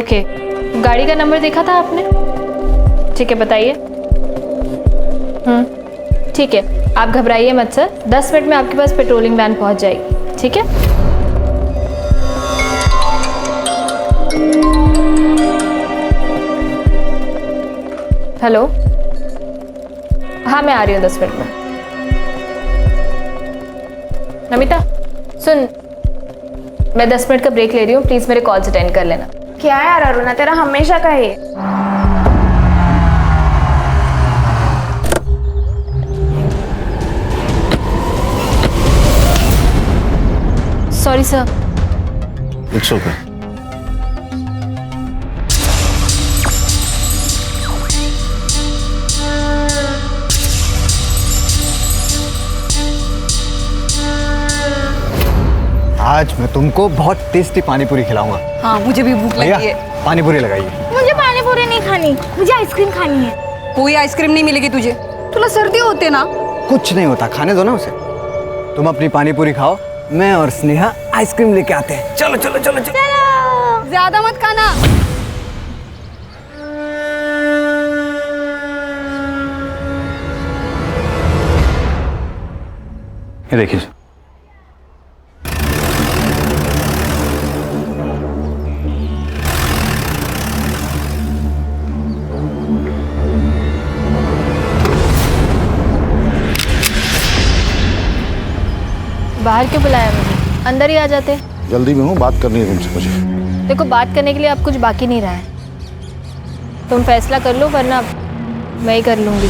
Okay, गाड़ी का number देखा था आपने? ठीक है, बताइए। ठीक है, आप घबराइए मत सर, 10 मिनट में आपके पास पेट्रोलिंग वैन पहुंच जाएगी, ठीक है? हेलो, हाँ मैं आ रही हूँ 10 मिनट में। नमिता सुन, मैं 10 मिनट का ब्रेक ले रही हूँ, प्लीज मेरे कॉल्स अटेंड कर लेना। क्या है यार अरुणा, तेरा हमेशा का है। Sorry sir. It's okay. आज मैं तुमको बहुत टेस्टी पानी पूरी खिलाऊंगा। हाँ मुझे भी भूख लगी है। पानी पूरी लगाइए। मुझे पानी पूरी नहीं खानी, मुझे आइसक्रीम खानी है। कोई आइसक्रीम नहीं मिलेगी तुझे, तुला सर्दी होते ना। कुछ नहीं होता, खाने दो ना उसे। तुम अपनी पानी पूरी खाओ, मैं और स्नेहा आइसक्रीम लेके आते हैं। चलो चलो चलो चलो। ज्यादा मत खाना। ये देखिए, बाहर क्यों बुलाया मुझे? अंदर ही आ जाते। जल्दी में हूँ, बात करनी है तुमसे मुझे। देखो, बात करने के लिए अब कुछ बाकी नहीं रहा है। तुम फैसला कर लो, वरना मैं ही कर लूंगी।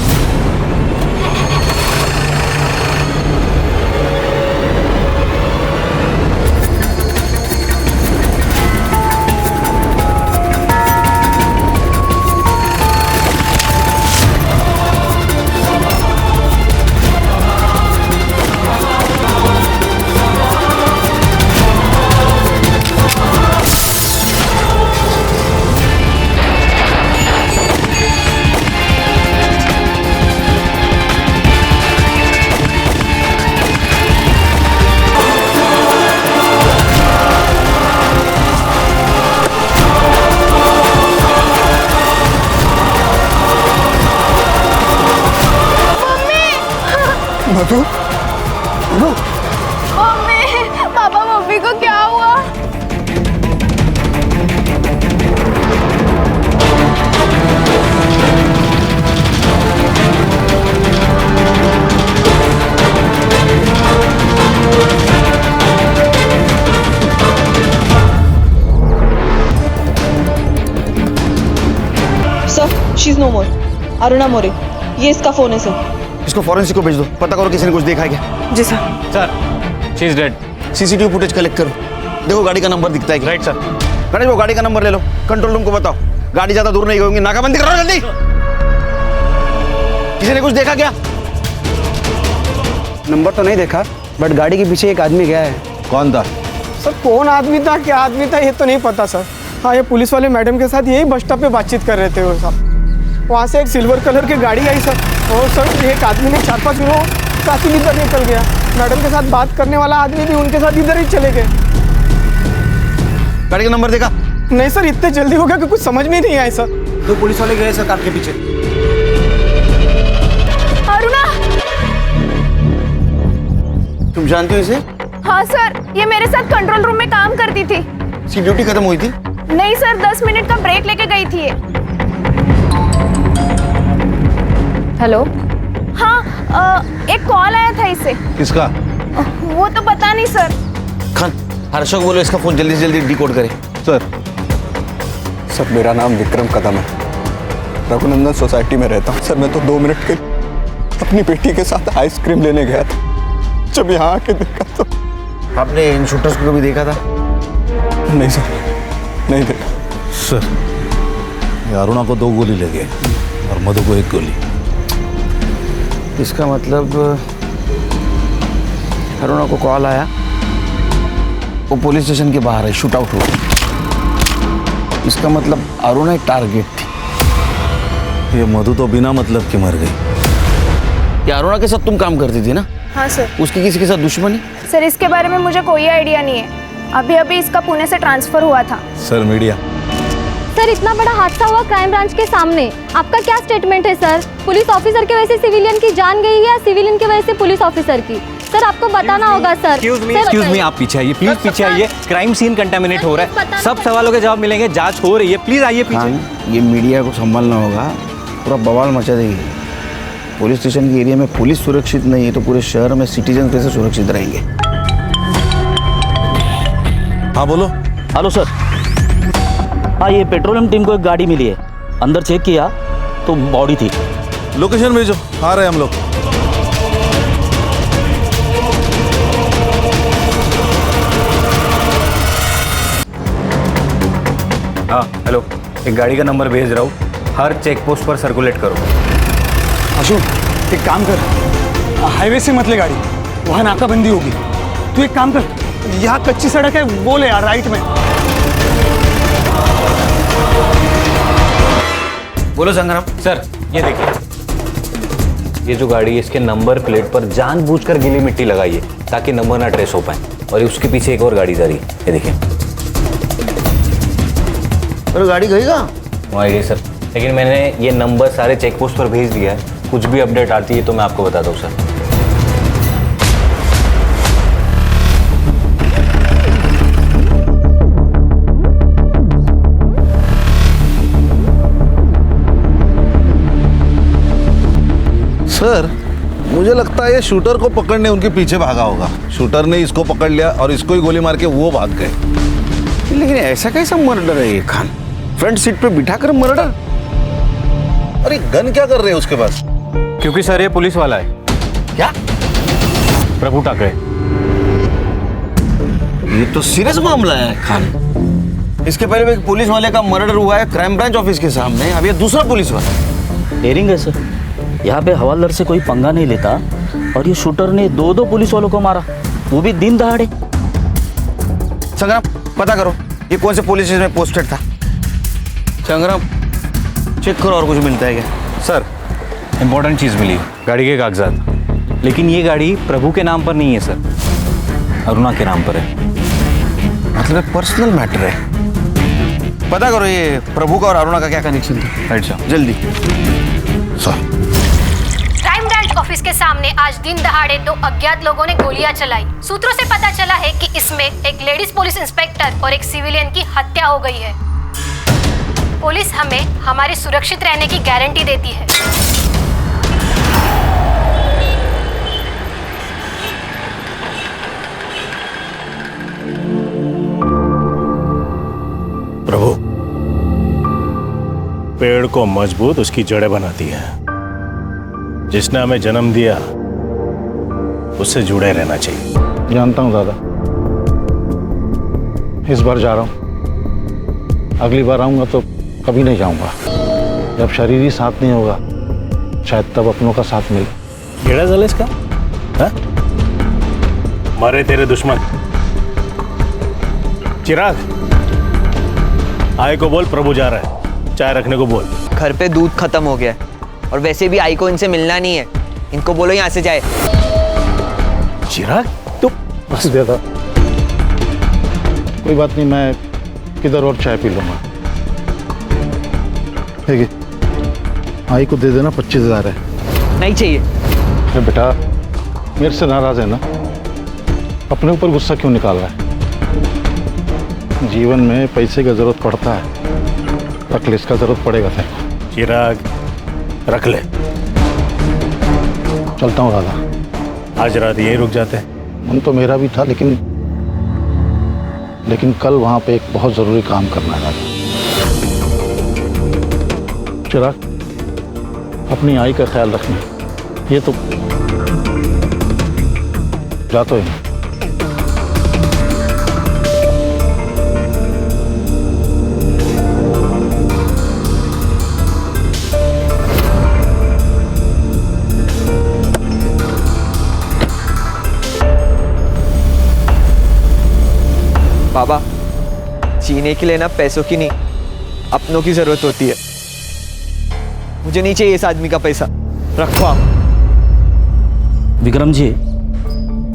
मधु, मम्मी, पापा मम्मी को क्या हुआ? सर, शी इज नो मोर। अरुणा मोरे, ये इसका फोन है सर। इसको फॉरेंसिक को भेज दो, पता करो किसी ने कुछ देखा है क्या। जी sir. Sir, she is dead. CCTV footage collect करो, देखो गाड़ी का नंबर दिखता है क्या। Right sir. गणेश वो गाड़ी का नंबर ले लो, कंट्रोल रूम को बताओ, गाड़ी ज्यादा दूर नहीं होगी, नाकाबंदी करो जल्दी। किसी ने कुछ देखा क्या? नंबर तो नहीं देखा, बट गाड़ी के पीछे एक आदमी गया है। कौन था? सर कौन आदमी था, क्या आदमी था, ये तो नहीं पता सर। हाँ, ये पुलिस वाले मैडम के साथ यही बस स्टॉप पे बातचीत कर रहे थे वो सब। वहाँ से एक सिल्वर कलर की गाड़ी आई सर, और सर एक आदमी ने 4-5 लोग साथ ही इधर निकल गया। मैडम के साथ बात करने वाला आदमी भी उनके साथ इधर ही चले गए। गाड़ी का नंबर देखा? नहीं सर, इतने जल्दी हो गया कि कुछ समझ में नहीं आया सर। दो पुलिस वाले गए सर कार के पीछे। अरुणा। तुम जानती हो इसे? हाँ सर, ये मेरे साथ कंट्रोल रूम में काम करती थी। इसकी ड्यूटी खत्म हुई थी? नहीं सर, 10 मिनट का ब्रेक लेके गई थी ये। हेलो, हाँ, एक कॉल आया था इसे। किसका? वो तो पता नहीं सर। खान, हर्षक बोलो इसका फोन जल्दी से जल्दी डिकोड करे। सर मेरा नाम विक्रम कदम है, रघुनंदन सोसाइटी में रहता हूँ। सर मैं तो 2 मिनट के अपनी बेटी के साथ आइसक्रीम लेने गया था, जब यहाँ आके देखा तो। आपने इन शूटर्स को कभी देखा था? नहीं सर, नहीं देखा। सर, ये अरुणा को 2 गोली लगे और मधु को 1 गोली। इसका मतलब अरुणा को कॉल आया, वो पुलिस स्टेशन के बाहर है, शूट आउट हुआ। इसका मतलब अरुणा एक टारगेट थी। ये मधु तो बिना मतलब के मर गई। ये अरुणा के साथ तुम काम करती थी ना? हाँ सर। उसकी किसी के साथ दुश्मनी? सर इसके बारे में मुझे कोई आइडिया नहीं है, अभी अभी इसका पुणे से ट्रांसफर हुआ था। सर मीडिया, सर इतना बड़ा हादसा हुआ क्राइम ब्रांच के सामने, आपका क्या स्टेटमेंट है सर? पुलिस ऑफिसर की वजह से सिविलियन की जान गई या सिविलियन की वजह से पुलिस ऑफिसर की? सर आपको बताना होगा सर। एक्सक्यूज मी, आप पीछे आइए प्लीज, पीछे आइए। क्राइम सीन कंटामिनेट हो रहा है, सब सवालों के जवाब मिलेंगे, जांच हो रही है, प्लीज आइए पीछे। हाँ, ये मीडिया को संभालना होगा, पूरा बवाल मचा देगी। पुलिस स्टेशन के एरिया में पुलिस सुरक्षित नहीं है तो पूरे शहर में सिटीजन कैसे सुरक्षित रहेंगे? हाँ बोलो। Hello sir. हाँ, ये पेट्रोलियम टीम को एक गाड़ी मिली है, अंदर चेक किया तो बॉडी थी। लोकेशन भेजो, आ रहे हैं हम लोग। हाँ हेलो, एक गाड़ी का नंबर भेज रहा हूँ, हर चेक पोस्ट पर सर्कुलेट करो। अशोक एक काम कर, हाईवे से मत ले गाड़ी, वहाँ नाकाबंदी होगी। तू एक काम कर, यहाँ कच्ची सड़क है वो ले यार, राइट में। बोलो संग्राम। सर ये देखिए, ये जो गाड़ी है इसके नंबर प्लेट पर जानबूझकर गीली मिट्टी लगाई है ताकि नंबर ना ट्रेस हो पाए, और उसके पीछे एक और गाड़ी जा रही है, ये देखिए। अरे गाड़ी गई कहाँ? वो आई है सर, लेकिन मैंने ये नंबर सारे चेक पोस्ट पर भेज दिया है, कुछ भी अपडेट आती है तो मैं आपको बताता हूँ सर। सर मुझे लगता है ये शूटर को पकड़ने उनके पीछे भागा होगा। शूटर ने इसको पकड़ लिया और इसको ही गोली मार के वो भाग गए। लेकिन ऐसा कैसा मर्डर है ये खान? फ्रंट सीट पे बिठाकर मर्डर? अरे गन क्या कर रहे हैं उसके पास? क्योंकि सर ये पुलिस वाला है। क्या? प्रभु टाकरे। ये तो सीरियस मामला है खान। इसके पहले भी एक पुलिस वाले का मर्डर हुआ है क्राइम ब्रांच ऑफिस के सामने, अब ये दूसरा पुलिस वाला। डेयरिंग है सर, यहाँ पे हवालदार से कोई पंगा नहीं लेता, और ये शूटर ने दो पुलिस वालों को मारा, वो भी दिन दहाड़े। संग्राम पता करो ये कौन से पुलिस स्टेशन में पोस्टेड था। संग्राम चेक करो और कुछ मिलता है क्या? सर इंपॉर्टेंट चीज़ मिली, गाड़ी के कागजात, लेकिन ये गाड़ी प्रभु के नाम पर नहीं है सर, अरुणा के नाम पर है। मतलब पर्सनल मैटर है। पता करो ये प्रभु का और अरुणा का क्या कनेक्शन था। राइट सर, जल्दी। सर क्राइम ब्रांच ऑफिस के सामने आज दिन दहाड़े 2 अज्ञात लोगों ने गोलियां चलाई। सूत्रों से पता चला है कि इसमें एक लेडीज पुलिस इंस्पेक्टर और एक सिविलियन की हत्या हो गई है। पुलिस हमें हमारे सुरक्षित रहने की गारंटी देती है। प्रभु, पेड़ को मजबूत उसकी जड़ें बनाती है। जिसने हमें जन्म दिया उससे जुड़े रहना चाहिए। जानता हूँ दादा, इस बार जा रहा हूँ, अगली बार आऊँगा तो कभी नहीं जाऊँगा। जब शरीर ही साथ नहीं होगा शायद तब अपनों का साथ मिले। केड़ा जल इसका है? मारे तेरे दुश्मन। चिराग, आय को बोल प्रभु जा रहा है, चाय रखने को बोल। घर पे दूध खत्म हो गया है और वैसे भी आई को इनसे मिलना नहीं है, इनको बोलो यहाँ से जाए। चिराग तो बस दादा, कोई बात नहीं, मैं किधर और चाय पी लूँगा। ठीक है, आई को दे देना, 25,000 है। नहीं चाहिए। अरे बेटा मेरे से नाराज है ना, अपने ऊपर गुस्सा क्यों निकाल रहा है? जीवन में पैसे का जरूरत पड़ता है, रख ले, इसका जरूरत पड़ेगा तेरे को। चिराग रख ले। चलता हूँ दादा। आज रात यहीं रुक जाते हैं। मन तो मेरा भी था, लेकिन कल वहाँ पे एक बहुत ज़रूरी काम करना है दादा। चिराग अपनी आई का ख्याल रखना, ये तो जा तो है। बाबा, जीने के लिए ना पैसों की नहीं, अपनों की जरूरत होती है। मुझे नहीं चाहिए इस आदमी का पैसा, रखो आप। विक्रम जी,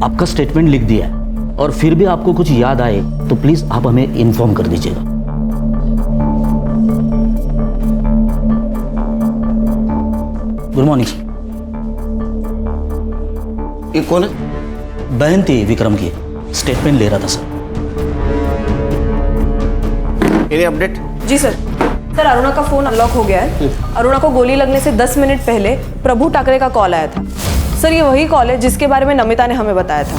आपका स्टेटमेंट लिख दिया है, और फिर भी आपको कुछ याद आए तो प्लीज आप हमें इन्फॉर्म कर दीजिएगा। Morning sir. ये कौन है? बहन थी विक्रम की, स्टेटमेंट ले रहा था सर। Any update? जी सर। सर अरुणा का फोन अनलॉक हो गया है। अरुणा को गोली लगने से 10 मिनट पहले प्रभु ठाकरे का कॉल आया था। सर ये वही कॉल है जिसके बारे में नमिता ने हमें बताया था।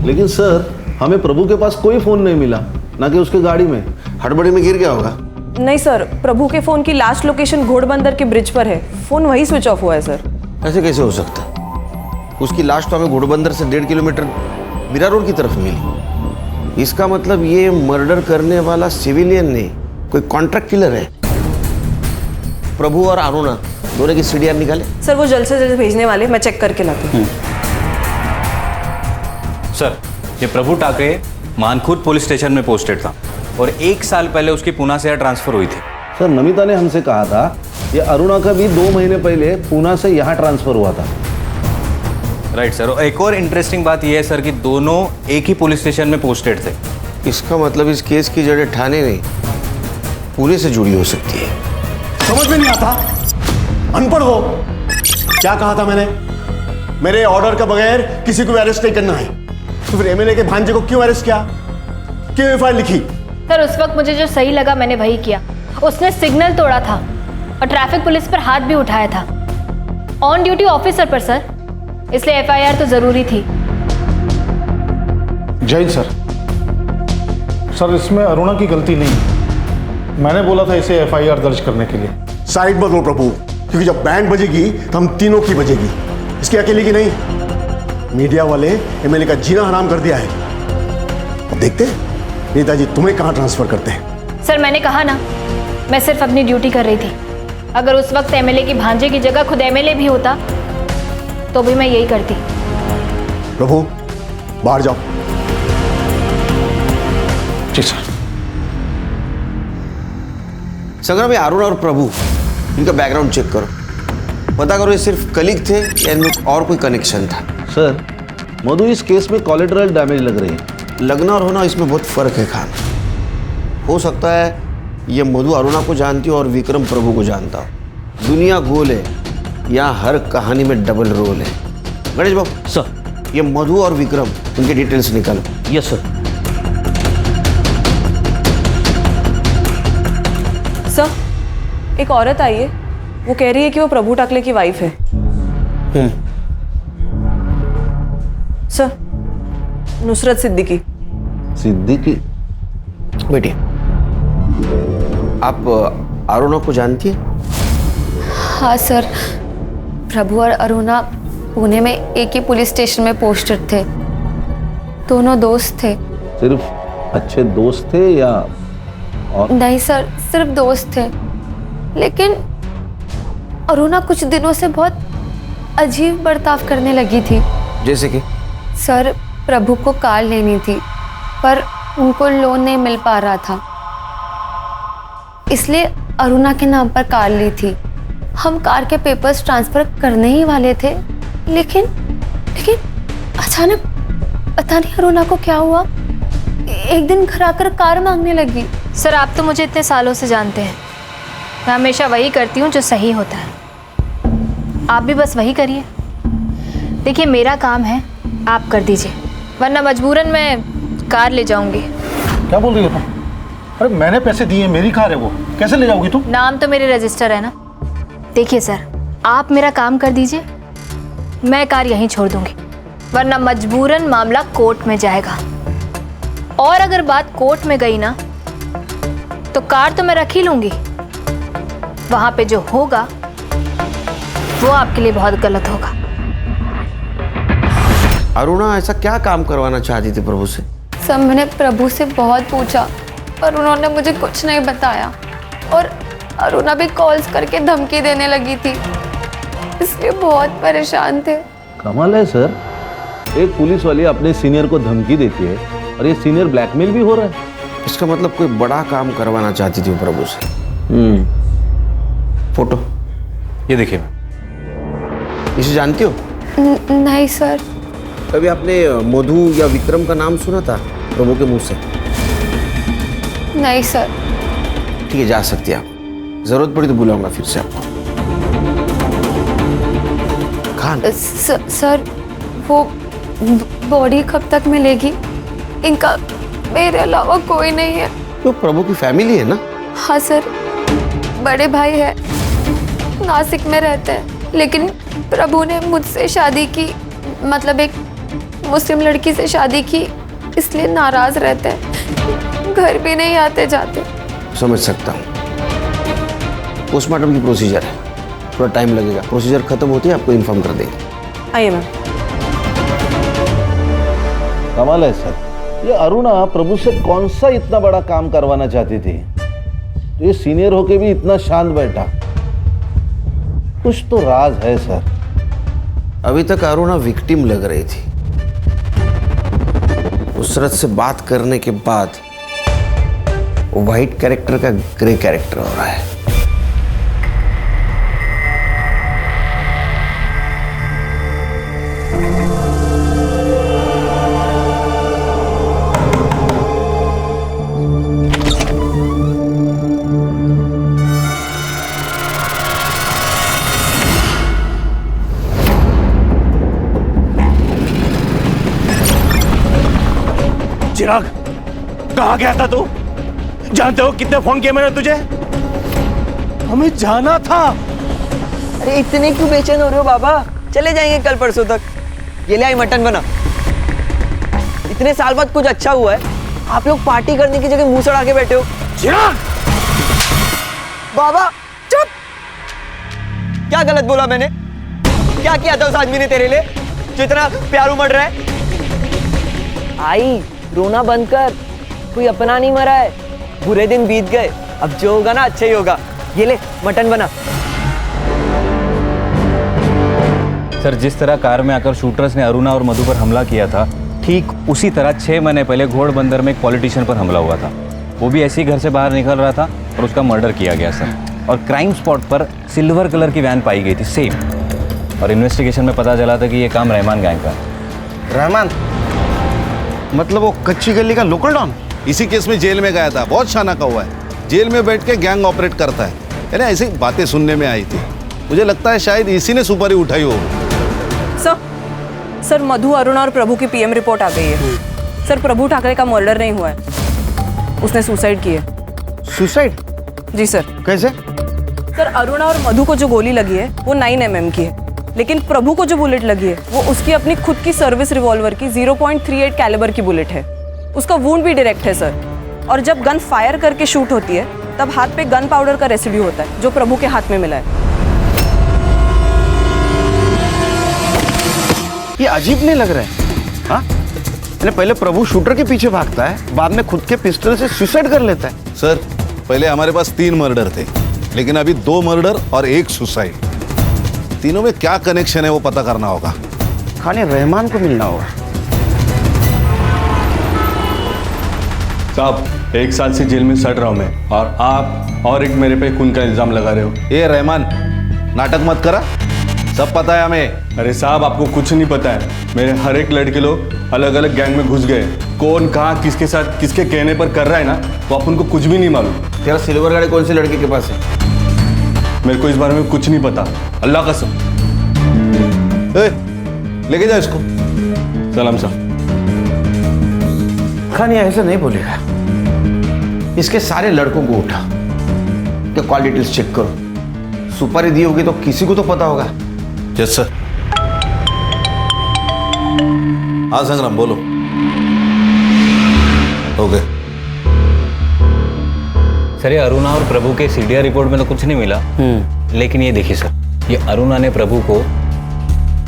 लेकिन सर हमें प्रभु के पास कोई फोन नहीं मिला, ना कि उसके गाड़ी में। हड़बड़ी में गिर गया होगा। नहीं सर, प्रभु के फोन की लास्ट लोकेशन घोड़बंदर के ब्रिज पर है। फोन वही स्विच ऑफ हुआ है सर। ऐसे कैसे हो सकता है? उसकी लाश तो हमें घोड़बंदर से 1.5 किलोमीटर मीरा रोड की तरफ मिली। इसका मतलब ये मर्डर करने वाला सिविलियन नहीं, कोई कॉन्ट्रैक्ट किलर है। प्रभु और अरुणा दोनों की सीडीआर निकाले। सर वो जल्द से जल्द भेजने वाले, मैं चेक करके लाती हूँ। सर ये प्रभु ठाकरे मानखुर्द पुलिस स्टेशन में पोस्टेड था और 1 साल पहले उसकी पूना से यहाँ ट्रांसफर हुई थी। सर नमिता ने हमसे कहा था ये अरुणा का भी 2 महीने पहले पूना से यहाँ ट्रांसफर हुआ था। Right sir. और एक और इंटरेस्टिंग बात यह है सर कि दोनों एक ही पुलिस स्टेशन में पोस्टेड थे। इसका मतलब इस केस की जड़ें थाने नहीं, पुलिस से जुड़ी हो सकती है। समझ में नहीं आता, अनपढ़ हो। क्या कहा था मैंने? मेरे ऑर्डर का बगैर किसी को अरेस्ट नहीं करना है। तो फिर एमएलए के भांजे को क्यों अरेस्ट किया? क्यों एफआईआर लिखी? सर उस वक्त मुझे जो सही लगा मैंने वही किया। उसने सिग्नल तोड़ा था और ट्रैफिक पुलिस पर हाथ भी उठाया था, ऑन ड्यूटी ऑफिसर पर सर, इसलिए एफआईआर तो जरूरी थी। जय सर। सर इसमें अरुणा की गलती नहीं है, मैंने बोला था इसे एफआईआर दर्ज करने के लिए। साइड बदलो प्रभु, क्योंकि जब बैंड बजेगी तो हम तीनों की बजेगी, इसकी अकेले की नहीं। मीडिया वाले एमएलए का जीना हराम कर दिया है। अब देखते हैं नेताजी तुम्हें कहां ट्रांसफर करते हैं। सर मैंने कहा ना, मैं सिर्फ अपनी ड्यूटी कर रही थी। अगर उस वक्त एमएलए की भांजे की जगह खुद एमएलए भी होता तो भी मैं यही करती। प्रभु बाहर जाओ। जी सर। संग्राम, ये अरुण और प्रभु, इनका बैकग्राउंड चेक करो, पता करो ये सिर्फ कलीग थे या इनमें और कोई कनेक्शन था। सर मधु इस केस में कोलेटरल डैमेज लग रही है। लगना और होना इसमें बहुत फर्क है खान। हो सकता है ये मधु अरुणा को जानती हो और विक्रम प्रभु को जानता हो। दुनिया गोल है, यहाँ हर कहानी में डबल रोल है। गणेश बाबू सर, ये मधु और विक्रम, उनके डिटेल्स निकालो। Yes sir. सर एक औरत आई है, वो कह रही है कि वो प्रभु ठाकरे की वाइफ है। सर नुसरत सिद्दीकी। सिद्दीकी? बेटी आप अरुणा को जानती है? हाँ सर, प्रभु और अरुणा पुणे में एक ही पुलिस स्टेशन में पोस्टेड थे। दोनों दोस्त थे। सिर्फ अच्छे दोस्त थे या और? नहीं सर, सिर्फ दोस्त थे। लेकिन अरुणा कुछ दिनों से बहुत अजीब बर्ताव करने लगी थी। जैसे कि? सर प्रभु को कार लेनी थी पर उनको लोन नहीं मिल पा रहा था, इसलिए अरुणा के नाम पर कार ली थी। हम कार के पेपर्स ट्रांसफर करने ही वाले थे, लेकिन अचानक पता नहीं अरुणा को क्या हुआ, एक दिन घर आकर कार मांगने लगी। सर आप तो मुझे इतने सालों से जानते हैं, मैं हमेशा वही करती हूँ जो सही होता है। आप भी बस वही करिए। देखिए मेरा काम है, आप कर दीजिए, वरना मजबूरन मैं कार ले जाऊंगी। क्या बोल रही हो तुम? अरे मैंने पैसे दिए, मेरी कार है वो, कैसे ले जाओगी तुम? नाम तो मेरे रजिस्टर है ना। देखिए सर, आप मेरा काम कर दीजिए, मैं कार यहीं छोड़ दूंगी, वरना मजबूरन मामला कोर्ट में जाएगा। और अगर बात कोर्ट में गई ना तो कार तो मैं रख ही लूंगी, वहां पे जो होगा वो आपके लिए बहुत गलत होगा। अरुणा ऐसा क्या काम करवाना चाहती थी प्रभु से? सब मैंने प्रभु से बहुत पूछा पर उन्होंने मुझे कुछ नहीं बताया, और अरुणा भी कॉल्स करके धमकी देने लगी थी, इसलिए बहुत परेशान थे। कमाल है सर, एक पुलिस वाली अपने सीनियर को धमकी देती है और ये सीनियर ब्लैकमेल भी हो रहा है। इसका मतलब कोई बड़ा काम करवाना चाहती थी वो प्रभु से। फोटो ये देखिए। इसे जानती हो? नहीं सर। कभी आपने मधु या विक्रम का नाम सुना था प्रभु के मुंह से? नहीं सर। ठीक है, जा सकती है आप, जरूरत पड़ी तो बुलाऊंगा फिर से आपको। खान। सर वो बॉडी कब तक मिलेगी? इनका मेरे अलावा कोई नहीं है। तो प्रभु की फैमिली है ना? हाँ सर, बड़े भाई है, नासिक में रहते हैं, लेकिन प्रभु ने मुझसे शादी की, मतलब एक मुस्लिम लड़की से शादी की, इसलिए नाराज रहते हैं, घर भी नहीं आते जाते। समझ सकता हूँ। पोस्टमार्टम की प्रोसीजर है, थोड़ा टाइम लगेगा। प्रोसीजर खत्म होती है आपको इन्फॉर्म कर देंगे। आइए मैम। कमाल है सर, ये अरुणा प्रभु से कौन सा इतना बड़ा काम करवाना चाहती थी, तो ये सीनियर होके भी इतना शांत बैठा। कुछ तो राज है सर। अभी तक अरुणा विक्टिम लग रही थी, उसरत से बात करने के बाद वो वाइट कैरेक्टर का ग्रे कैरेक्टर हो रहा है। चिराग, कहाँ गया था तू? जानते हो कितने फोन किए मैंने तुझे? हमें जाना था। अरे इतने क्यों बेचैन हो रहे हो बाबा? चले जाएंगे कल परसों तक। ये ले आई मटन बना। इतने साल बाद कुछ अच्छा हुआ है, आप लोग पार्टी करने की जगह मुंह सड़ा के बैठे हो। चिराग! बाबा चुप! क्या गलत बोला मैंने? क्या किया था उस आदमी ने तेरे लिए जो इतना प्यार उमड़ रहा है? आई, रोना बंद कर, कोई अपना नहीं मरा है। बुरे दिन बीत गए, अब जो होगा ना अच्छा ही होगा। ये ले मटन बना। सर, जिस तरह कार में आकर शूटर्स ने अरुणा और मधु पर हमला किया था, ठीक उसी तरह 6 महीने पहले घोड़बंदर में एक पॉलिटिशियन पर हमला हुआ था। वो भी ऐसे ही घर से बाहर निकल रहा था और उसका मर्डर किया गया सर। और क्राइम स्पॉट पर सिल्वर कलर की वैन पाई गई थी, सेम। और इन्वेस्टिगेशन में पता चला था कि ये काम रहमान गैंग का है। रहमान मतलब वो कच्ची गली का लोकल डॉन? इसी केस में जेल में गया था, बहुत शाना का हुआ है। जेल में बैठ के गैंग ऑपरेट करता है। यानी ऐसी बातें सुनने में आई थी, मुझे लगता है शायद इसी ने सुपारी उठाई हो। सर, मधु, अरुणा और प्रभु की पीएम रिपोर्ट आ गई है। सर, प्रभु ठाकरे का मर्डर नहीं हुआ है, उसने सुसाइड की है। सुसाइड? जी सर। कैसे? सर, अरुणा और मधु को जो गोली लगी है वो 9 mm की है, लेकिन प्रभु को जो बुलेट लगी है वो उसकी अपनी खुद की सर्विस रिवॉल्वर की 0.38 कैलिबर की बुलेट है। उसका वुंड भी डायरेक्ट है सर। और जब गन फायर करके शूट होती है तब हाथ पे गन पाउडर का रेसिड्यू होता है जो प्रभु के हाथ में मिला है। ये अजीब नहीं लग रहा है? हाँ, पहले प्रभु शूटर के पीछे भागता है, बाद में खुद के पिस्टल से सुसाइड कर लेता है। सर, पहले हमारे पास 3 मर्डर थे, लेकिन अभी 2 मर्डर और 1 सुसाइड। तीनों में क्या कनेक्शन है वो पता करना होगा। खाने रहमान को मिलना होगा। साहब, 1 साल से जेल में सड़ रहा हूं मैं, और आप और एक मेरे पे खून का इल्जाम लगा रहे हो। ये रहमान, नाटक मत करा, सब पता है हमें। अरे साहब, आपको कुछ नहीं पता है। मेरे हर एक लड़के लोग अलग अलग गैंग में घुस गए। कौन कहाँ किसके साथ किसके कहने पर कर रहा है ना, तो अपन को कुछ भी नहीं मालूम। तेरा सिल्वर गाड़ी कौन सी लड़की के पास है? मेरे को इस बारे में कुछ नहीं पता, अल्लाह कसम। लेके जाओ इसको। सलाम साहब। खान ये ऐसा नहीं बोलेगा। इसके सारे लड़कों को उठा के कॉल डिटेल्स चेक करो। सुपारी दी होगी तो किसी को तो पता होगा। Yes sir. हाँ संग्राम, बोलो। ओके सर, ये अरुणा और प्रभु के सीडीआर रिपोर्ट में तो कुछ नहीं मिला, लेकिन ये देखिए सर, ये अरुणा ने प्रभु को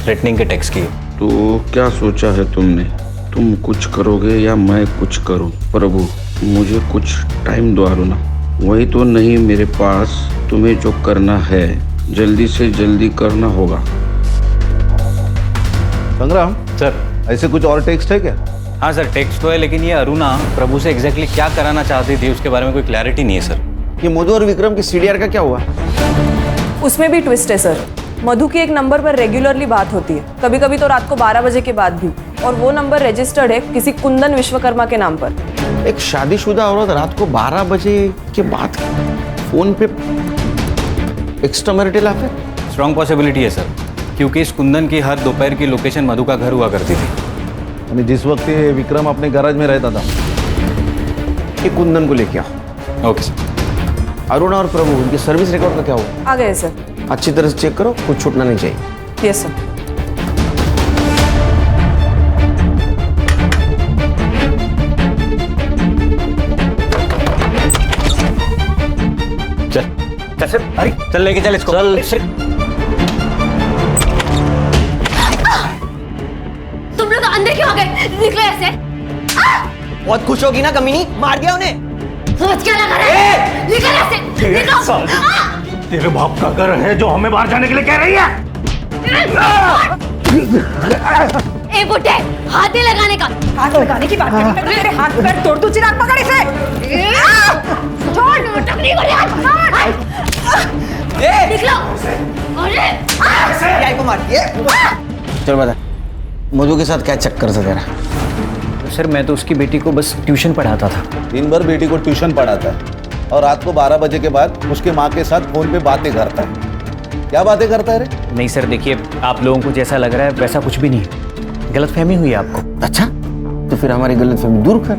थ्रेटनिंग के टेक्स्ट किए। तो क्या सोचा है तुमने? तुम कुछ करोगे या मैं कुछ करूं? प्रभु, मुझे कुछ टाइम दो अरुणा। वही तो नहीं मेरे पास। तुम्हें जो करना है जल्दी से जल्दी करना होगा। संग्राम सर, ऐसे कुछ और टेक्स्ट है क्या? हाँ सर, टेक्स्ट तो है, लेकिन ये अरुणा प्रभु से एग्जैक्टली क्या कराना चाहती थी उसके बारे में कोई क्लैरिटी नहीं है सर। ये मधु और विक्रम की सीडीआर का क्या हुआ? उसमें भी ट्विस्ट है सर। मधु की एक नंबर पर रेगुलरली बात होती है, कभी कभी तो रात को 12 बजे के बाद भी, और वो नंबर रजिस्टर्ड है किसी कुंदन विश्वकर्मा के नाम पर। एक शादीशुदा औरत रात को 12 बजे के बाद फोन पे extra marital affair? Strong possibility है सर। क्योंकि इस कुंदन की हर दोपहर की लोकेशन मधु का घर हुआ करती थी। यानी जिस वक्त ये विक्रम अपने गैराज में रहता था। ये कुंदन को लेके आओ। Okay sir. अरुणा और प्रभु, उनके सर्विस रिकॉर्ड का क्या हुआ? आ गए सर। अच्छी तरह से चेक करो, कुछ छूटना नहीं चाहिए। Yes sir. चल सर, अरे चल लेके चल इसको। चल। तुम लोग अंदर क्यों आ गए? निकलो ऐसे। बहुत खुश होगी ना कमीनी, मार दिया उन्हें। सोच क्या लगा रहा है? निकल ऐसे, निकलो। तेरे बाप का घर है जो हमें बाहर जाने के लिए कह रही है। ए बुड्ढे, हाथ नहीं लगाने का। हाथ लगाने की बात करी तो तेरे हाथ पैर तोड़ दूं। चिराग पकड़ इसे। छोड़, नोटक नहीं कर यार। निकलो। अरे को मारती है। चल बता, मधु के साथ क्या चक्कर था तेरा? सर मैं तो उसकी बेटी को बस ट्यूशन पढ़ाता था। दिन भर बेटी को ट्यूशन पढ़ाता है और रात को 12 बजे के बाद उसके माँ के साथ फोन पे बातें करता है। क्या बातें करता है रे? नहीं सर देखिए, आप लोगों को जैसा लग रहा है वैसा कुछ भी नहीं है। गलतफहमी हुई है आपको। अच्छा, तो फिर हमारी गलतफहमी दूर कर।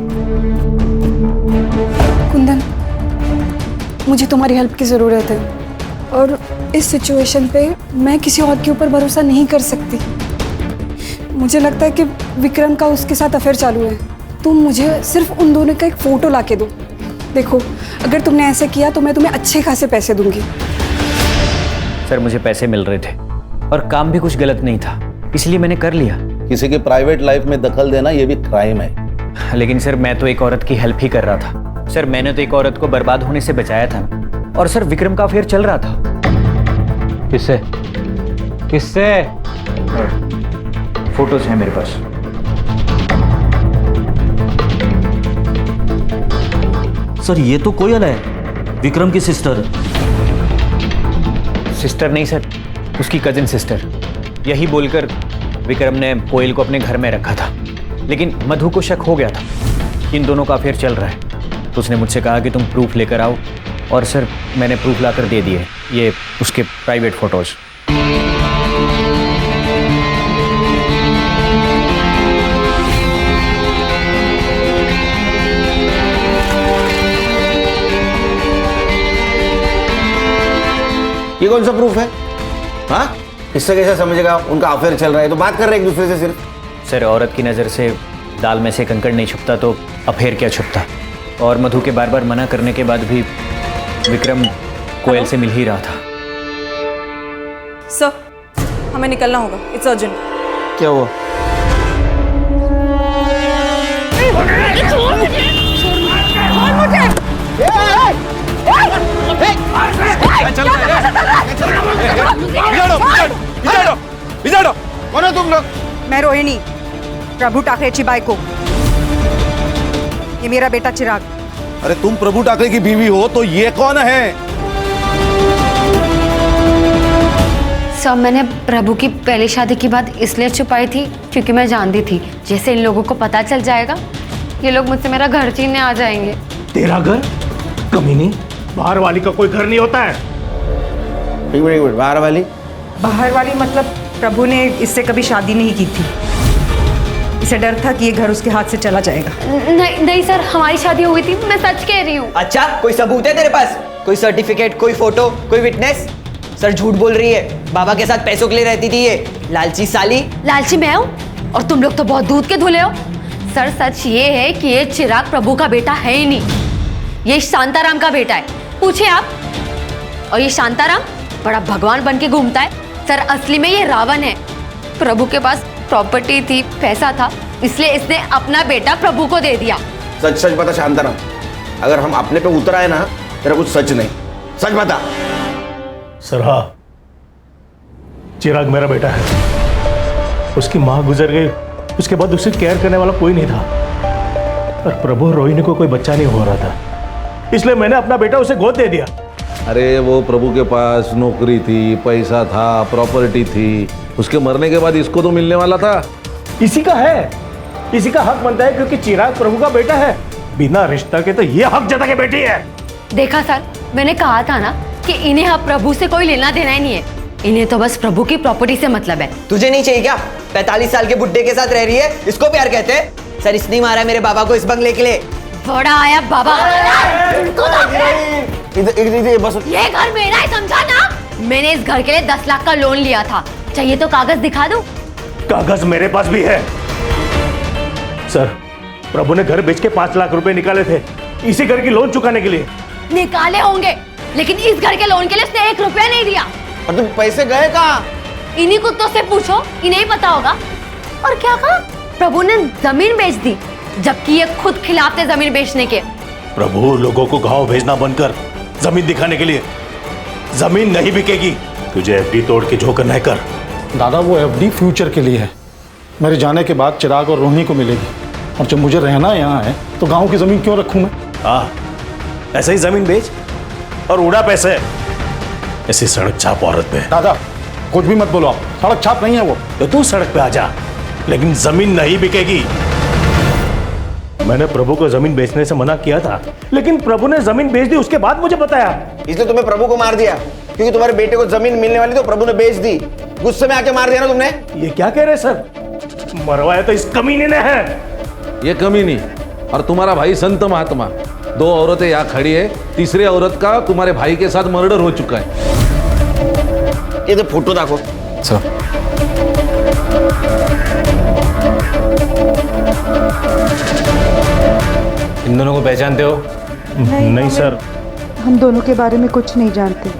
कुंदन, मुझे तुम्हारी हेल्प की ज़रूरत है और इस सिचुएशन पे मैं किसी और के ऊपर भरोसा नहीं कर सकती। मुझे लगता है कि विक्रम का उसके साथ अफेयर चालू है। तुम मुझे सिर्फ उन दोनों का एक फ़ोटो ला के दो। देखो, अगर तुमने ऐसे किया तो मैं तुम्हें अच्छे खासे पैसे दूंगी। सर मुझे पैसे मिल रहे थे और काम भी कुछ गलत नहीं था, इसलिए मैंने कर लिया। किसी के प्राइवेट लाइफ में दखल देना ये भी क्राइम है। लेकिन सर मैं तो एक औरत की हेल्प ही कर रहा था। सर मैंने तो एक औरत को बर्बाद होने से बचाया था ना। और सर विक्रम का अफेयर चल रहा था। किससे? किससे? फोटोज हैं मेरे पास। सर ये तो कोयल है, विक्रम की सिस्टर। सिस्टर नहीं सर, उसकी कजिन सिस्टर। यही बोलकर विक्रम ने कोयल को अपने घर में रखा था, लेकिन मधु को शक हो गया था इन दोनों का अफेयर चल रहा है। तो उसने मुझसे कहा कि तुम प्रूफ लेकर आओ, और सर मैंने प्रूफ लाकर दे दिए, ये उसके प्राइवेट फोटोज। ये कौन सा प्रूफ है? हाँ, इससे कैसे समझेगा उनका अफेयर चल रहा है? तो बात कर रहे हैं एक दूसरे से सिर्फ। सर औरत की नज़र से दाल में से कंकड़ नहीं छुपता, तो अफेयर क्या छुपता? और मधु के बार बार मना करने के बाद भी विक्रम कोयल से मिल ही रहा था। सर हमें निकलना होगा, इट्स अर्जेंट। क्या हुआ? कौन हो तुम लोग? मैं रोहिणी, प्रभु टाकरेची बायको। ये मेरा बेटा चिराग। अरे तुम प्रभु टाकरे की बीवी हो तो ये कौन है? सब मैंने प्रभु की पहली शादी की बात इसलिए छुपाई थी क्योंकि मैं जानती थी जैसे इन लोगों को पता चल जाएगा, ये लोग मुझसे मेरा घर छीनने आ जाएंगे। तेरा घर? कमीनी, बाहर वाली का कोई घर नहीं होता है। एक मिनट, बाहर वाली? बाहर वाली मतलब प्रभु ने इससे कभी शादी नहीं की थी। इसे डर था कि ये घर उसके हाथ से चला जाएगा। नहीं नहीं सर, हमारी शादी हुई थी, मैं सच कह रही हूँ। अच्छा, कोई सबूत है तेरे पास? कोई सर्टिफिकेट, कोई फोटो, कोई विटनेस? सर झूठ बोल रही है, बाबा के साथ पैसों के लिए रहती थी ये लालची साली। लालची मैं हूँ और तुम लोग तो बहुत दूध के धुले हो। सर सच ये है कि ये चिराग प्रभु का बेटा है ही नहीं, ये शांताराम का बेटा है, पूछे आप। और ये शांताराम बड़ा भगवान बन के घूमता है। सर असली में ये रावण है। प्रभु के पास प्रॉपर्टी थी, पैसा था, इसलिए इसने अपना बेटा प्रभु को दे दिया। सच सच बता शांताराम, अगर हम अपने पे उतर आए ना, तेरा कुछ सच नहीं, सच बता। सर हाँ, चिराग मेरा बेटा है। उसकी माँ गुजर गई, उसके बाद उसे केयर करने वाला कोई नहीं था। और प्रभु और रोहिणी को कोई बच्चा नहीं हो रहा था, इसलिए मैंने अपना बेटा उसे गोद दे दिया। अरे वो प्रभु के पास नौकरी थी, पैसा था, प्रॉपर्टी थी, उसके मरने के बाद इसको तो मिलने वाला था। इसी का है, इसी का हक बनता है क्योंकि चिराग प्रभु का बेटा है। बिना रिश्ता के तो ये हक जता के बेटी है। देखा सर, मैंने कहा था ना कि इन्हें अब प्रभु से कोई लेना देना ही नहीं है। इन्हें तो बस प्रभु की प्रॉपर्टी से मतलब है। तुझे नहीं चाहिए क्या? 45 साल के बुड्ढे के साथ रह रही है, इसको प्यार कहते हैं? सर इसने मारा मेरे बाबा को इस बंगले के लिए। बड़ा आया बाबा। इधर बस। ये घर मेरा है, समझा ना? मैंने इस घर के लिए 10 लाख का लोन लिया था। चाहिए तो कागज दिखा दूं? कागज मेरे पास भी है सर। प्रभु ने घर बेच के 5 लाख रुपए निकाले थे इसी घर की लोन चुकाने के लिए। निकाले होंगे, लेकिन इस घर के लोन के लिए उसने 1 रुपया नहीं दिया। और तुम पैसे गए कहाँ? इन्हीं कुत्तों से पूछो, इन्हें ही पता होगा। और क्या कहा? प्रभु ने जमीन बेच दी, जबकि ये खुद खिलाफ थे जमीन बेचने के। प्रभु लोगों को गांव भेजना बंद कर, जमीन दिखाने के लिए। जमीन नहीं बिकेगी, तुझे एफडी तोड़ के जो करना है कर। दादा वो एफडी फ्यूचर के लिए है। मेरे जाने के बाद चिराग और रोहिणी को मिलेगी, और जब मुझे रहना यहाँ है तो गांव की जमीन क्यों रखूं मैं? हाँ, ऐसे ही जमीन बेच और उड़ा पैसे ऐसी सड़क छाप औरत पे। दादा कुछ भी मत बोलो आप, सड़क छाप नहीं है वो। तो तू सड़क पे आ जा, लेकिन जमीन नहीं बिकेगी। मैंने प्रभु को जमीन बेचने से मना किया था, लेकिन प्रभु ने जमीन बेच दी, उसके बाद मुझे बताया। इसलिए तुम्हें प्रभु को मार दिया क्योंकि तुम्हारे बेटे को जमीन मिलने वाली तो प्रभु ने बेच दी। गुस्से में आके मार दिया ना तुमने। ये क्या कह रहे सर? मरवाया तो इस कमीने ने है। ये कमीनी और तुम्हारा भाई संत महात्मा, 2 औरतें यहाँ खड़ी है। तीसरी औरत का तुम्हारे भाई के साथ मर्डर हो चुका है। ये तो फोटो देखो सर। इन दोनों को पहचानते हो? नहीं सर, हम दोनों के बारे में कुछ नहीं जानते।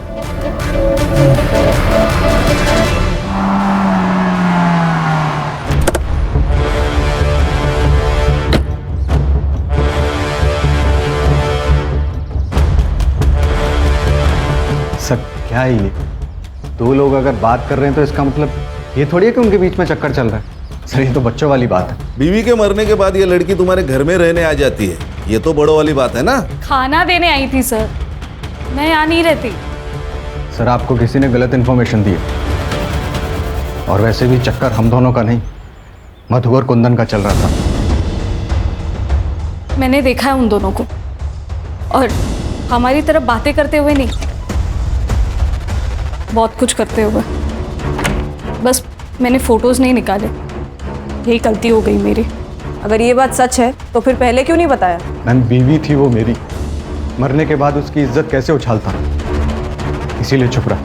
सर क्या है ये? 2 लोग अगर बात कर रहे हैं तो इसका मतलब ये थोड़ी है कि उनके बीच में चक्कर चल रहा है। सर ये तो बच्चों वाली बात है। बीवी के मरने के बाद ये लड़की तुम्हारे घर में रहने आ जाती है, ये तो बड़ों वाली बात है ना। खाना देने आई थी सर, मैं यहाँ नहीं रहती। सर आपको किसी ने गलत इन्फॉर्मेशन दी है, और वैसे भी चक्कर हम दोनों का नहीं, मधु और कुंदन का चल रहा था। मैंने देखा है उन दोनों को, और हमारी तरफ बातें करते हुए नहीं, बहुत कुछ करते हुए। बस मैंने फोटोज नहीं निकाले, यही गलती हो गई मेरी। अगर ये बात सच है तो फिर पहले क्यों नहीं बताया? मैम बीवी थी वो मेरी, मरने के बाद उसकी इज्जत कैसे उछालता, इसीलिए चुप रहा।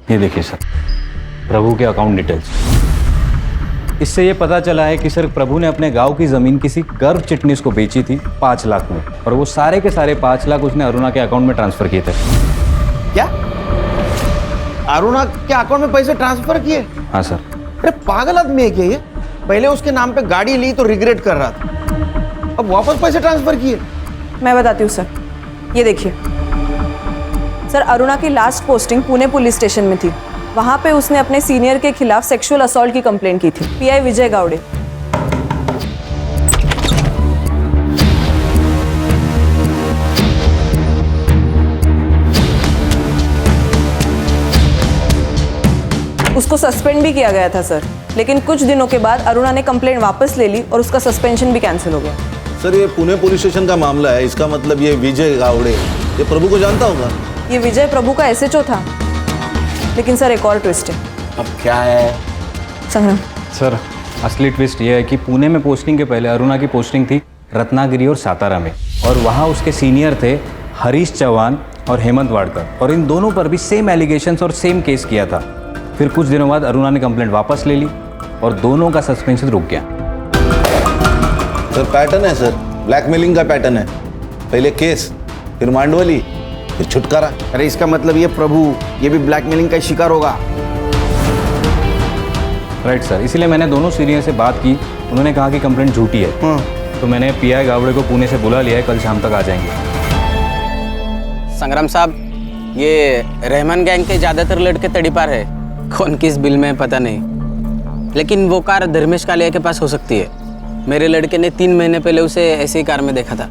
ये देखिए सर, प्रभु के अकाउंट डिटेल्स। इससे ये पता चला है कि सर प्रभु ने अपने गांव की जमीन किसी गर्भ चिटनीस को बेची थी 5 लाख में, और वो सारे के सारे 5 लाख उसने अरुणा के अकाउंट में ट्रांसफर किए थे। क्या? अरुणा के अकाउंट में पैसे ट्रांसफर किए? हाँ सर। अरे पागल आदमी है क्या ये? पहले उसके नाम पे गाड़ी ली तो रिग्रेट कर रहा था, अब वापस पैसे ट्रांसफर किए। मैं बताती हूँ सर, ये देखिए सर, अरुणा की last posting Pune police station में थी। वहाँ पे उसने अपने सीनियर के खिलाफ सेक्सुअल असॉल्ट की कंप्लेंट की थी। पीआई विजय गावड़े। उसको सस्पेंड भी किया गया था सर, लेकिन कुछ दिनों के बाद अरुणा ने कंप्लेंट वापस ले ली और उसका सस्पेंशन भी कैंसिल हो गया। सर ये पुणे पुलिस स्टेशन का मामला है, इसका मतलब ये विजय गावड़े ये प्रभु को जानता होगा। ये विजय प्रभु का एसएचओ था, लेकिन सर एक और ट्विस्ट है। अब क्या है? संग्राम सर असली ट्विस्ट ये है कि पुणे में पोस्टिंग के पहले अरुणा की पोस्टिंग थी रत्नागिरी और सातारा में, और वहाँ उसके सीनियर थे हरीश चौहान और हेमंत वाडकर, और इन दोनों पर भी सेम एलिगेशंस और सेम केस किया था। फिर कुछ दिनों बाद अरुणा ने कंप्लेंट वापस ले ली और दोनों का सस्पेंशन रुक गया। सर पैटर्न है सर, ब्लैकमेलिंग का पैटर्न है। पहले केस, फिर मांडवली, फिर छुटकारा। अरे इसका मतलब ये प्रभु ये भी ब्लैकमेलिंग का शिकार होगा। राइट सर, इसीलिए मैंने दोनों सीनियर से बात की, उन्होंने कहा कि कंप्लेंट झूठी है। तो मैंने पीआई गावड़े को पुणे से बुला लिया है, कल शाम तक आ जाएंगे। संग्राम साहब, ये रहमान गैंग के ज़्यादातर लड़के तड़ीपार है, कौन किस बिल में पता नहीं, लेकिन वो कार धर्मेश कालिया के पास हो सकती है। मेरे लड़के ने 3 महीने पहले उसे ऐसी ही कार में देखा था।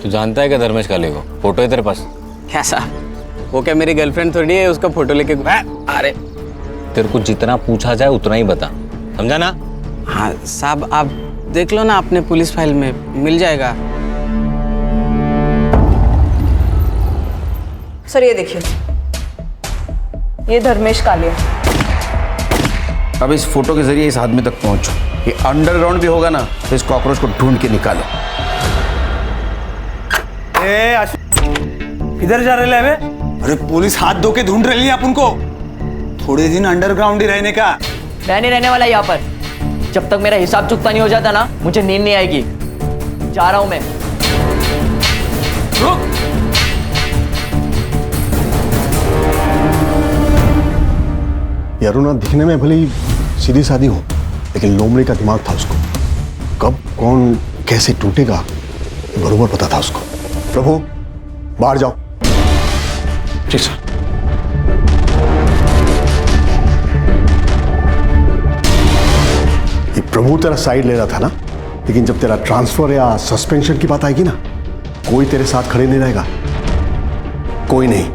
तू जानता है क्या धर्मेश कालिया को? फोटो है तेरे पास? क्या साहब, वो क्या मेरी गर्लफ्रेंड थोड़ी है उसका फोटो लेके? अरे तेरे को जितना पूछा जाए उतना ही बता, समझा ना? हाँ साहब, आप देख लो ना अपने पुलिस फाइल में, मिल जाएगा। सर ये देखिए, ये धर्मेश कालिया। अब इस फोटो के जरिए इस आदमी तक पहुंचो। ये अंडरग्राउंड भी होगा ना तो इस कॉकरोच को ढूंढ के निकालो। किधर जा रहे हैं? अरे पुलिस हाथ धो के ढूंढ रही है अपन को। थोड़े दिन अंडरग्राउंड ही रहने का। मैं नहीं रहने वाला यहाँ पर। जब तक मेरा हिसाब चुकता नहीं हो जाता ना, मुझे नींद नहीं आएगी। जा रहा हूं मैं। रुक। ये अरुणा दिखने में भले ही सीधी सादी हो, लेकिन लोमड़ी का दिमाग था उसको। कब कौन कैसे टूटेगा बरोबर पता था उसको। प्रभु बाहर जाओ। जी सर। ये प्रभु तेरा साइड ले रहा था ना, लेकिन जब तेरा ट्रांसफर या सस्पेंशन की बात आएगी ना, कोई तेरे साथ खड़े नहीं रहेगा। कोई नहीं।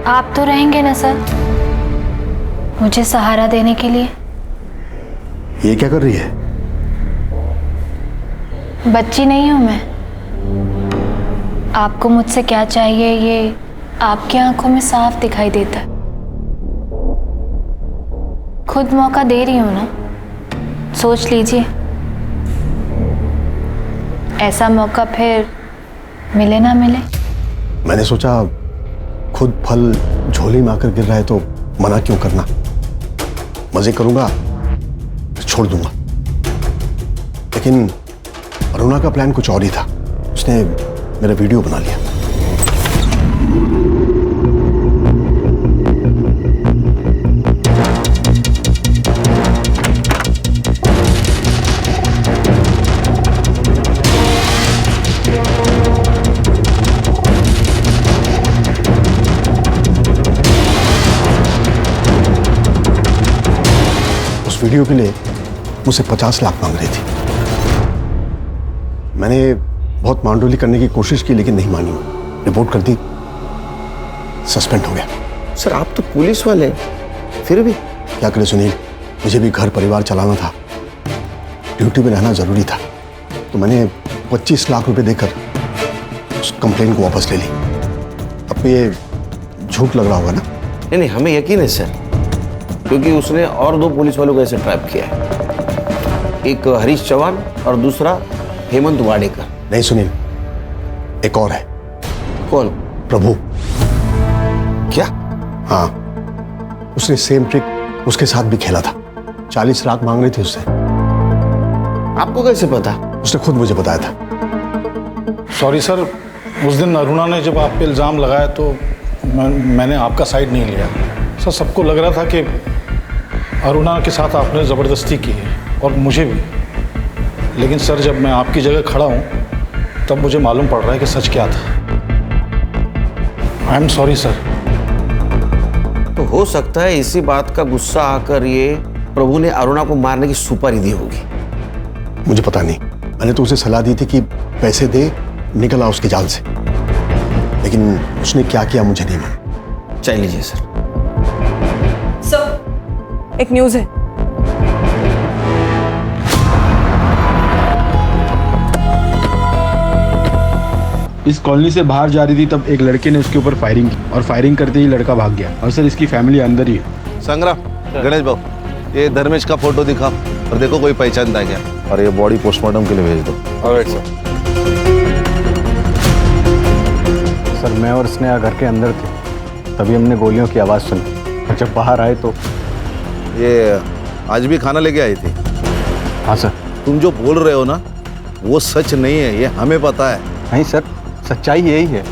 आप तो रहेंगे ना सर, मुझे सहारा देने के लिए? ये क्या कर रही है? बच्ची नहीं हूं मैं। आपको मुझसे क्या चाहिए ये आपकी आंखों में साफ दिखाई देता है। खुद मौका दे रही हूं ना, सोच लीजिए। ऐसा मौका फिर मिले ना मिले। मैंने सोचा खुद फल झोली में आकर गिर रहा है तो मना क्यों करना। मजे करूंगा छोड़ दूंगा। लेकिन अरुणा का प्लान कुछ और ही था। उसने मेरा वीडियो बना लिया। उस वीडियो के लिए मुझसे 50 लाख मांग रही थी। मैंने बहुत मांडोली करने की कोशिश की, लेकिन नहीं मानी। रिपोर्ट कर दी, सस्पेंड हो गया। सर आप तो पुलिस वाले, फिर भी क्या करे सुनील, मुझे भी घर परिवार चलाना था, ड्यूटी में रहना जरूरी था। तो मैंने 25 लाख रुपए देकर उस कंप्लेन को वापस ले ली। अब ये झूठ लग रहा होगा ना? नहीं, हमें यकीन है सर, क्योंकि उसने और 2 पुलिस वालों को ऐसे ट्रैप किया है। एक हरीश चौहान और दूसरा हेमंत वाडेकर। नहीं सुनील, एक और है। कौन? प्रभु। क्या? हाँ, उसने सेम ट्रिक उसके साथ भी खेला था। 40 लाख मांग रही थी उससे। आपको कैसे पता? उसने खुद मुझे बताया था। सॉरी सर, उस दिन अरुणा ने जब आप पे इल्ज़ाम लगाया तो मैंने आपका साइड नहीं लिया। सर सबको लग रहा था कि अरुणा के साथ आपने ज़बरदस्ती की है, और मुझे भी। लेकिन सर जब मैं आपकी जगह खड़ा हूँ तब मुझे मालूम पड़ रहा है कि सच क्या था। I am sorry sir. तो हो सकता है इसी बात का गुस्सा आकर ये प्रभु ने अरुणा को मारने की सुपारी दी होगी। मुझे पता नहीं, मैंने तो उसे सलाह दी थी कि पैसे दे, निकल आ उसके जाल से। लेकिन उसने क्या किया मुझे नहीं मालूम। चाय लीजिए सर। सर एक न्यूज़ है। इस कॉलोनी से बाहर जा रही थी तब एक लड़के ने उसके ऊपर फायरिंग की, और फायरिंग करते ही लड़का भाग गया। और सर इसकी फैमिली अंदर ही है। संग्राम, गणेश बाबू, ये धर्मेश का फोटो दिखा और देखो कोई पहचानता है क्या, और ये बॉडी पोस्टमार्टम के लिए भेज दो। Alright sir. सर मैं और स्नेहा घर के अंदर थे, तभी हमने गोलियों की आवाज़ सुनी, और जब बाहर आए तो ये आज भी खाना लेके आई थी? हाँ सर। तुम जो बोल रहे हो ना वो सच नहीं है, ये हमें पता है। नहीं सर, सच्चाई यही है।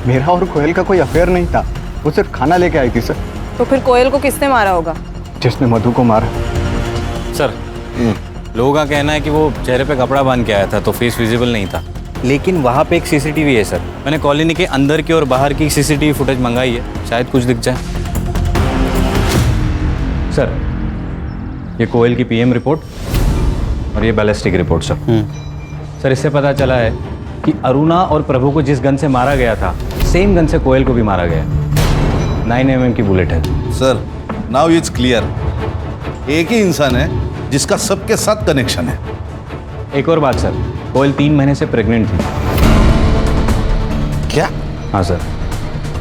मेरा और कोयल का कोई अफेयर नहीं था, वो सिर्फ खाना लेके आई थी सर। तो फिर कोयल को किसने मारा होगा? जिसने मधु को मारा। सर लोगों का कहना है कि वो चेहरे पे कपड़ा बांध के आया था तो फेस विजिबल नहीं था, लेकिन वहाँ पे एक सीसीटीवी है सर। मैंने कॉलोनी के अंदर की और बाहर की सीसीटीवी फुटेज मंगाई है, शायद कुछ दिख जाए। सर ये कोयल की पीएम रिपोर्ट और ये बैलिस्टिक रिपोर्ट सर इससे पता चला है कि अरुणा और प्रभु को जिस गन से मारा गया था, सेम गन से कोयल को भी मारा गया। 9 mm की बुलेट है। सर नाउ इट्स क्लियर, एक ही इंसान है जिसका सबके साथ कनेक्शन है। एक और बात सर, कोयल 3 महीने से प्रेग्नेंट थी। क्या? हाँ सर।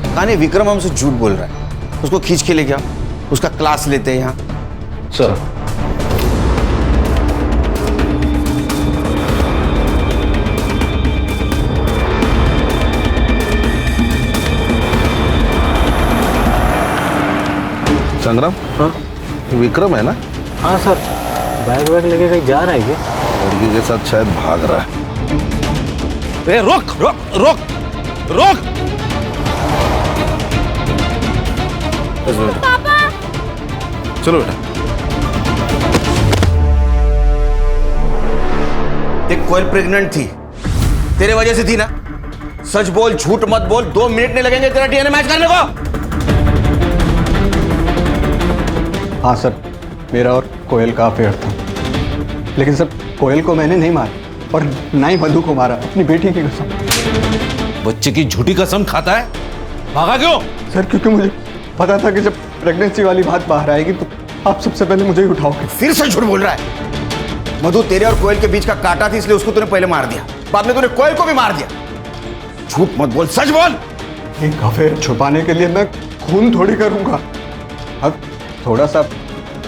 कहानी विक्रम हमसे झूठ बोल रहा है। उसको खींच के ले गया, उसका क्लास लेते हैं यहाँ। सर संग्राम, हाँ विक्रम है ना? हाँ सर, बैग वैग लेके कहीं जा रहा है क्या? लड़की के साथ शायद भाग रहा है। रोक रोक रोक रोक! पापा! चलो बेटा। देख, कोयल प्रेग्नेंट थी, तेरे वजह से थी ना। सच बोल, झूठ मत बोल। 2 मिनट नहीं लगेंगे तेरा डीएनए मैच करने को। हाँ सर, मेरा और कोयल का अफेयर था, लेकिन सर कोयल को मैंने नहीं मारा और ना ही मधु को मारा, अपनी बेटी की कसम। बच्चे की झूठी कसम खाता है? भागा क्यों? सर क्योंकि मुझे पता था कि जब प्रेगनेंसी वाली बात बाहर आएगी तो आप सबसे पहले मुझे ही उठाओगे। फिर से झूठ बोल रहा है। मधु तेरे और कोयल के बीच का कांटा थी, इसलिए उसको तूने पहले मार दिया, बाद में तूने कोयल को भी मार दिया। झूठ मत बोल, सच बोल। एक अफेयर छुपाने के लिए मैं खून थोड़ी करूंगा। अब थोड़ा सा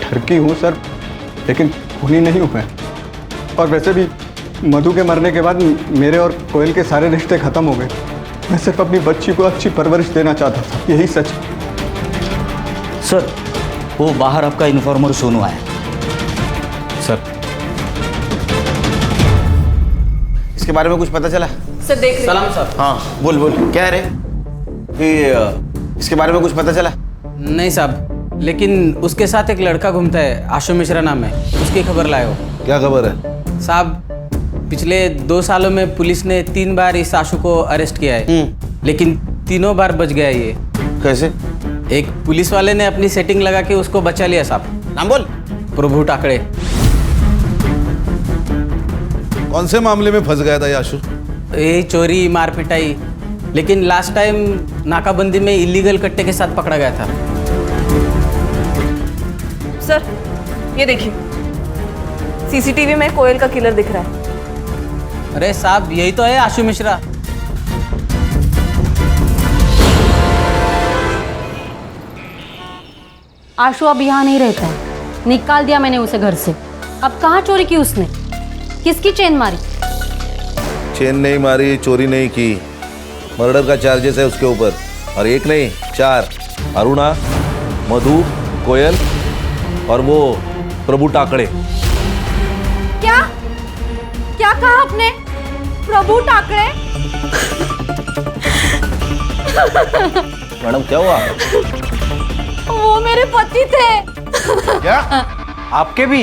ठरकी हूँ सर, लेकिन खूनी नहीं हूँ मैं। और वैसे भी मधु के मरने के बाद मेरे और कोयल के सारे रिश्ते खत्म हो गए। मैं सिर्फ अपनी बच्ची को अच्छी परवरिश देना चाहता था, यही सच। सर वो बाहर आपका इन्फॉर्मर सोनू आया। सर इसके बारे में कुछ पता चला? सर देख रहे सलाम साहब। हाँ बोल बोल, क्या रे? इसके बारे में कुछ पता चला? नहीं साहब, लेकिन उसके साथ एक लड़का घूमता है, आशु मिश्रा नाम है, उसकी खबर लाए हो। क्या खबर है? साहब पिछले 2 सालों में पुलिस ने 3 बार इस आशु को अरेस्ट किया है, लेकिन तीनों बार बच गया ये। कैसे? एक पुलिस वाले ने अपनी सेटिंग लगा के उसको बचा लिया साहब। नाम बोल। प्रभु टाकड़े। कौन से मामले में फंस गया था याशु? यही चोरी मार पिटाई, लेकिन लास्ट टाइम नाकाबंदी में इलीगल कट्टे के साथ पकड़ा गया था। सर ये देखिए, सीसीटीवी में कोयल का किलर दिख रहा है। अरे साहब यही तो है आशु मिश्रा। आशु अब यहाँ नहीं रहता है, निकाल दिया मैंने उसे घर से। अब कहाँ चोरी की उसने? किसकी चेन मारी? चेन नहीं मारी, चोरी नहीं की, मर्डर का चार्जेस है उसके ऊपर। और 1 नहीं 4। अरुणा, मधु, कोयल और वो प्रभु टाकड़े। क्या क्या कहा आपने? प्रभु टाकड़े? मैडम क्या हुआ? वो मेरे पति थे। क्या? आपके भी?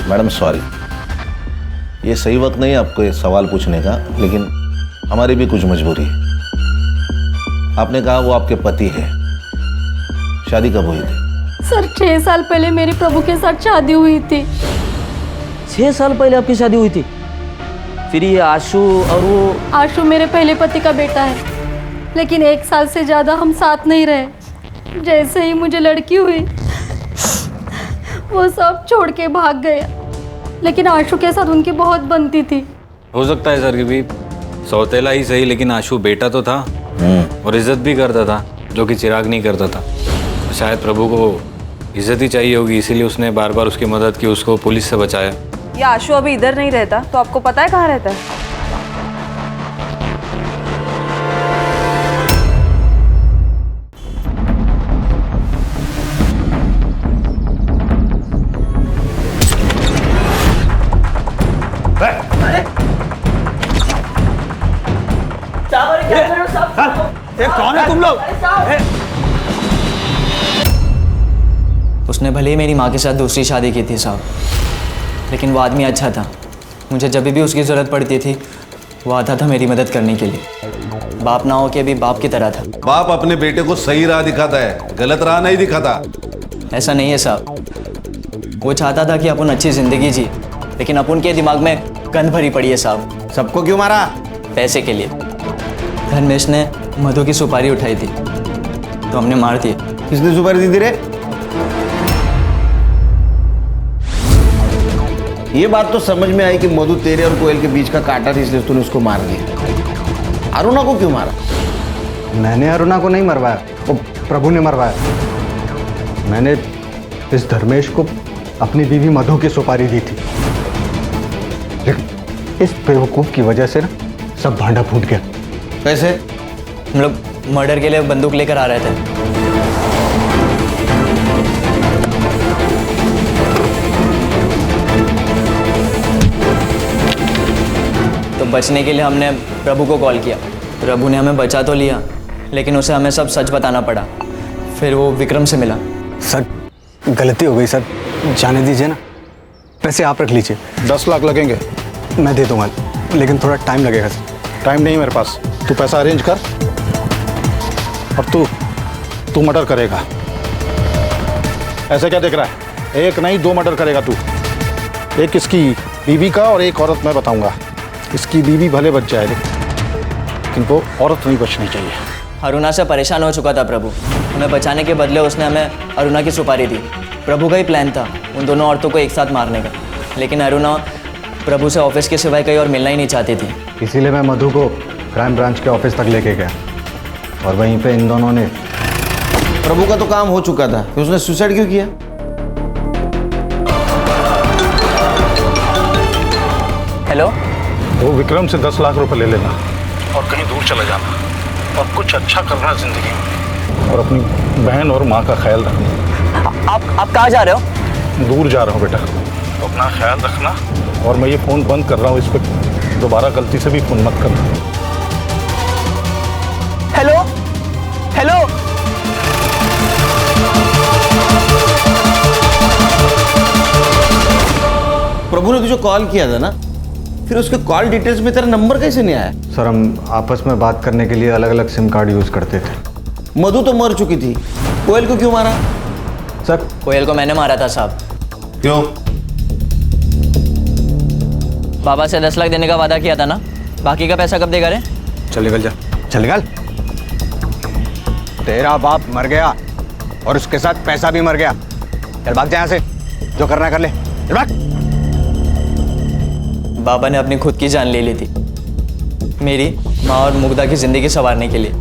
मैडम सॉरी, ये सही वक्त नहीं है आपको ये सवाल पूछने का, लेकिन हमारी भी कुछ मजबूरी है। आपने कहा वो आपके पति है, शादी कब हुई थी? सर 6 साल पहले मेरी प्रभु के साथ शादी हुई थी। 6 साल पहले आपकी शादी हुई थी? फिर ये आशु और वो? आशु मेरे पहले पति का बेटा है, लेकिन 1 साल से ज़्यादा हम साथ नहीं रहे। जैसे ही मुझे लड़की हुई वो सब छोड़ के भाग गया, लेकिन आशु के साथ उनकी बहुत बनती थी। हो सकता है सर कि भी सौतेला ही सही, लेकिन आशु बेटा तो था और इज्जत भी करता था, जो कि चिराग नहीं करता था। तो शायद प्रभु को इज्जत ही चाहिए होगी, इसीलिए उसने बार बार उसकी मदद की, उसको पुलिस से बचाया। ये आशु अभी इधर नहीं रहता, तो आपको पता है कहाँ रहता है? कौन है तुम लोग? उसने भले ही मेरी माँ के साथ दूसरी शादी की थी साहब, लेकिन वो आदमी अच्छा था। मुझे जब भी उसकी ज़रूरत पड़ती थी वो आता था मेरी मदद करने के लिए। बाप ना हो के भी बाप की तरह था। बाप अपने बेटे को सही राह दिखाता है, गलत राह नहीं दिखाता। ऐसा नहीं है साहब, वो चाहता था कि अपन अच्छी ज़िंदगी जी, लेकिन अपन के दिमाग में गंद भरी पड़ी है साहब। सबको क्यों मारा? पैसे के लिए। धर्मेश ने मधु की सुपारी उठाई थी, तो हमने मार दिए। किसने सुपारी दी थी रे? ये बात तो समझ में आई कि मधु तेरे और कोयल के बीच का कांटा था, इसलिए तूने उसको मार दिया। अरुणा को क्यों मारा? मैंने अरुणा को नहीं मरवाया, वो प्रभु ने मरवाया। मैंने इस धर्मेश को अपनी बीवी मधु की सुपारी दी थी, लेकिन इस बेवकूफ की वजह से ना सब भांडा फूट गया। कैसे? हम लोग मर्डर के लिए बंदूक लेकर आ रहे थे। तो बचने के लिए हमने प्रभु को कॉल किया। प्रभु ने हमें बचा तो लिया, लेकिन उसे हमें सब सच बताना पड़ा। फिर वो विक्रम से मिला। सर गलती हो गई सर, जाने दीजिए ना। पैसे आप रख लीजिए। 10 लाख लगेंगे। मैं दे दूंगा, लेकिन थोड़ा टाइम लगेगा सर। टाइम नहीं मेरे पास, तू पैसा अरेंज कर और तू मर्डर करेगा। ऐसे क्या देख रहा है? एक नहीं 2 मर्डर करेगा तू। एक इसकी बीवी का और एक औरत मैं बताऊंगा। इसकी बीवी भले बच जाए, लेकिन वो औरत नहीं बचनी चाहिए। अरुणा से परेशान हो चुका था प्रभु। हमें बचाने के बदले उसने हमें अरुणा की सुपारी दी। प्रभु का ही प्लान था उन दोनों औरतों को एक साथ मारने का, लेकिन अरुणा प्रभु से ऑफिस के सिवाय कहीं और मिलना ही नहीं चाहती थी। इसीलिए मैं मधु को क्राइम ब्रांच के ऑफिस तक लेके गया और वहीं पे इन दोनों ने। प्रभु का तो काम हो चुका था, फिर उसने सुसाइड क्यों किया? हेलो, वो विक्रम से 10 लाख रुपए ले लेना और कहीं दूर चले जाना और कुछ अच्छा करना जिंदगी में, और अपनी बहन और माँ का ख्याल रखना। आप कहाँ जा रहे हो? दूर जा रहा हूँ बेटा, तो अपना ख्याल रखना। और मैं ये फ़ोन बंद कर रहा हूँ, इस पर दोबारा गलती से भी फ़ोन मत करना। हेलो हेलो, प्रभु ने तुझे कॉल किया था ना, फिर उसके कॉल डिटेल्स में तेरा नंबर कैसे नहीं आया? सर हम आपस में बात करने के लिए अलग अलग सिम कार्ड यूज़ करते थे। मधु तो मर चुकी थी, कोयल को क्यों मारा? सर कोयल को मैंने मारा था साहब। क्यों? बाबा से 10 लाख देने का वादा किया था ना, बाकी का पैसा कब देगा रे? चल निकल जा, चल निकल। तेरा बाप मर गया और उसके साथ पैसा भी मर गया। चल भाग जा यहाँ से, जो करना कर ले, चल भाग। बाबा ने अपनी खुद की जान ले ली थी, मेरी माँ और मुग्धा की जिंदगी संवारने के लिए,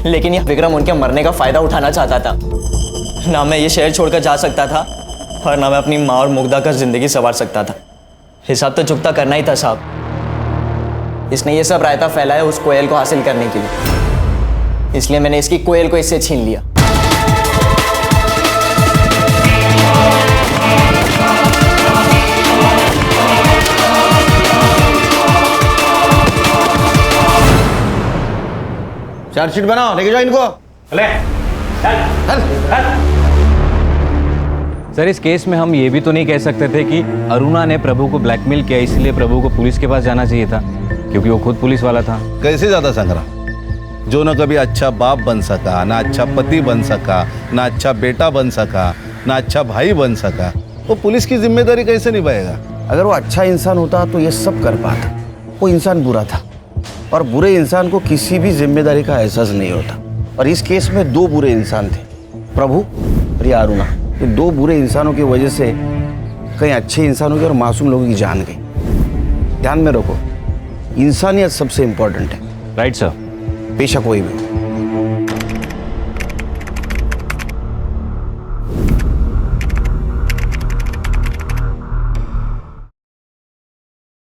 लेकिन यह विक्रम उनके मरने का फायदा उठाना चाहता था। ना मैं ये शहर छोड़कर जा सकता था और ना मैं अपनी माँ और मुग्धा का जिंदगी संवार सकता था। हिसाब तो चुकता करना ही था साहब। इसने ये सब रायता फैलाया उस कोयल को हासिल करने के लिए, इसलिए मैंने इसकी कोयल को इससे छीन लिया। चार्जशीट बनाओ, लेके जाओ इनको। सर इस केस में हम ये भी तो नहीं कह सकते थे कि अरुणा ने प्रभु को ब्लैकमेल किया, इसलिए प्रभु को पुलिस के पास जाना चाहिए था, क्योंकि वो खुद पुलिस वाला था। कैसे ज़्यादा संग्राम, जो न कभी अच्छा बाप बन सका, ना अच्छा पति बन सका, ना अच्छा बेटा बन सका, ना अच्छा भाई बन सका, वो पुलिस की जिम्मेदारी कैसे निभाएगा? अगर वो अच्छा इंसान होता तो ये सब कर पाता। वो इंसान बुरा था, और बुरे इंसान को किसी भी जिम्मेदारी का एहसास नहीं होता। और इस केस में 2 बुरे इंसान थे, प्रभु और ये अरुणा। ये 2 बुरे इंसानों की वजह से कई अच्छे इंसानों की और मासूम लोगों की जान गई। ध्यान में रखो, इंसानियत सबसे इंपॉर्टेंट है। Right sir. बेशक कोई भी।